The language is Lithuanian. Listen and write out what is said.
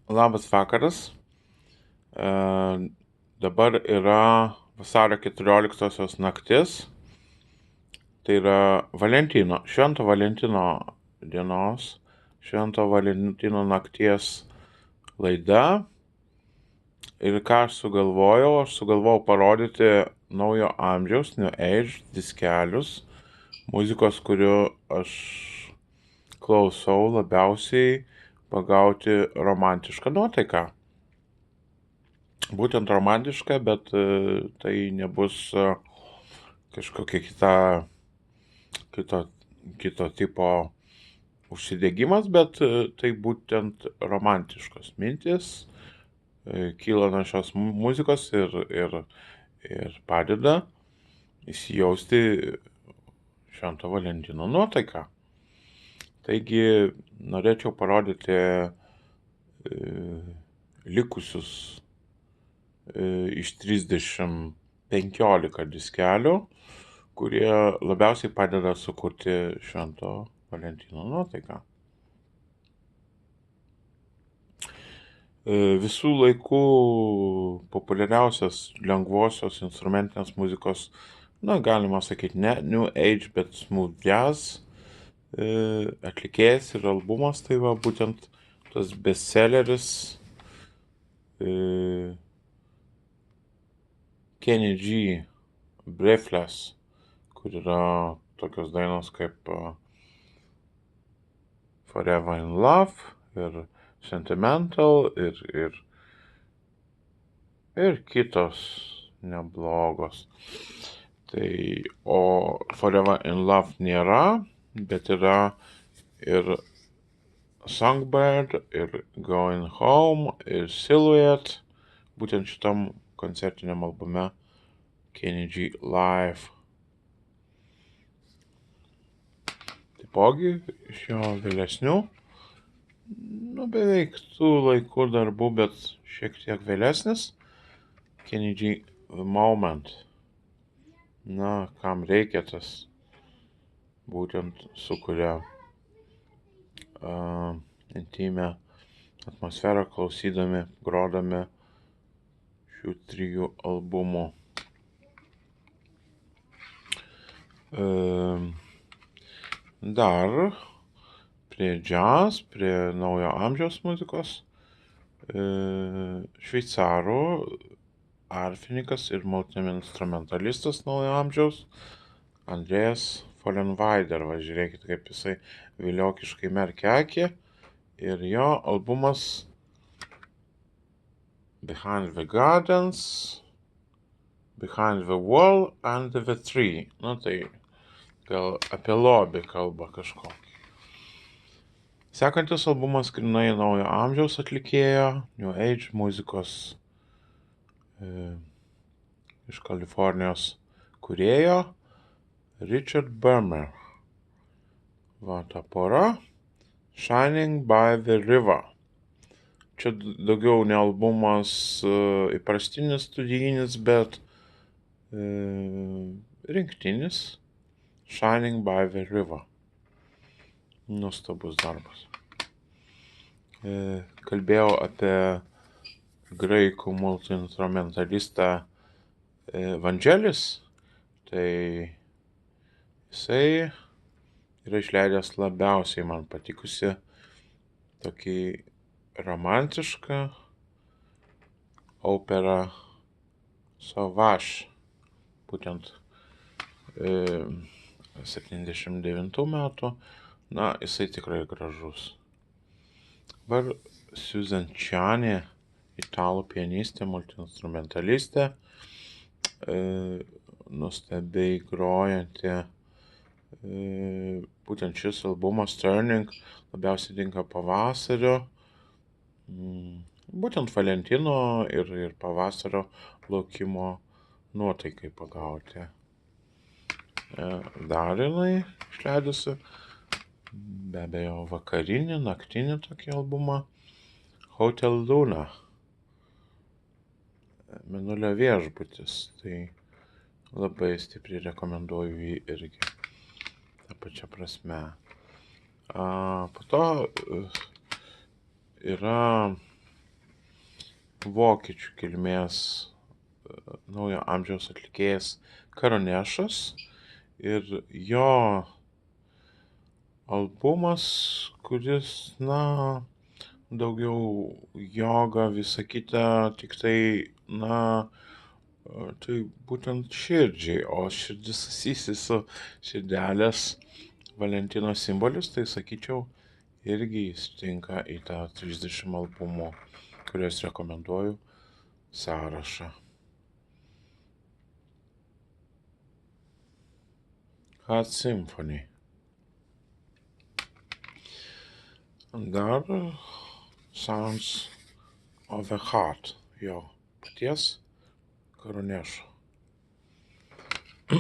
Labas vakaras. Dabar yra vasario 14 naktis. Tai yra Švento Valentino dienos, Švento Valentino nakties laida. Ir ką aš sugalvojau? Aš sugalvojau parodyti naujo amžiaus, New Age diskelius, muzikos, kurių aš klausau labiausiai pagauti romantišką nuotaiką. Būtent romantiška, bet tai nebus kažkokia kito tipo užsidegimas, bet tai būtent romantiškos mintis kyla nuo šios muzikos ir padeda įsijausti Švento Valentino nuotaiką. Taigi norėčiau parodyti likusius iš 15 diskelių, kurie labiausiai padeda sukurti Švento Valentino nuotaiką. Visų laikų populiariausias lengvosios instrumentinės muzikos, galima sakyti, ne New Age, bet smooth jazz atlikėjas ir albumas, tai va būtent tas bestselleris Kenny G. Breathless, kur yra tokios dainos kaip Forever in Love ir Sentimental ir kitos neblogos. Tai, o Forever in Love nėra, bet yra ir Songbird, ir Going Home, ir Silhouette, būtent šitam koncertiniam albume Kenny G Live. Taipogi iš jo vėlesnių, beveik tų laikų darbų, bet šiek tiek vėlesnis, Kenny G Moment. Kam reikia, tas būtent sukuria intimę atmosferą klausydami, grodami šių 3 albumų. Dar prie jazz, prie naujo amžiaus muzikos, šveicarų arfininkas ir multi-instrumentalistas naujo amžiaus Andreas Vollenweider. Va, žiūrėkit, kaip jisai viliokiškai merkia akį. Ir jo albumas Behind the Gardens, Behind the Wall and the Tree. Tai gal apie lobį kalba kažkokį. Sekantis albumas grynai naujo amžiaus atlikėjo, New Age muzikos iš Kalifornijos kūrėjo Richard Bermer. Va, ta pora Shining by the River. Čia daugiau ne albumas įprastinis studijinis, bet rinktinis Shining by the River. Nuostabus darbas. Kalbėjau apie graikų multi-instrumentalistą Vangelis. Tai jisai yra išleidęs labiausiai man patikusi tokį romantišką operą Sauvage, būtent 79 metų. Jisai tikrai gražus. Dabar Susan Ciani, italų pianistė, multi-instrumentalistė, nuostabiai grojanti. Būtent šis albumas Turning labiausiai tinka pavasario, būtent Valentino ir pavasario laukimo nuotaikai pagauti. Dar jinai išleidusi be abejo vakarinį, naktinį tokį albumą Hotel Luna, Mėnulio viešbutis. Tai labai stipriai rekomenduoju jį irgi tą pačią prasme. Po to yra vokiečių kilmės naujo amžiaus atlikėjas Karonešas ir jo albumas, kuris, daugiau joga, visa kita, tik tai, tai būtent širdžiai, o širdis susijusi su širdelės Valentino simbolis, tai sakyčiau, irgi jis tinka į tą 30 albumų, kuriuos rekomenduoju, sąrašą. Heart Symphony. Dar Sounds of a Heart, jo paties Karonešo.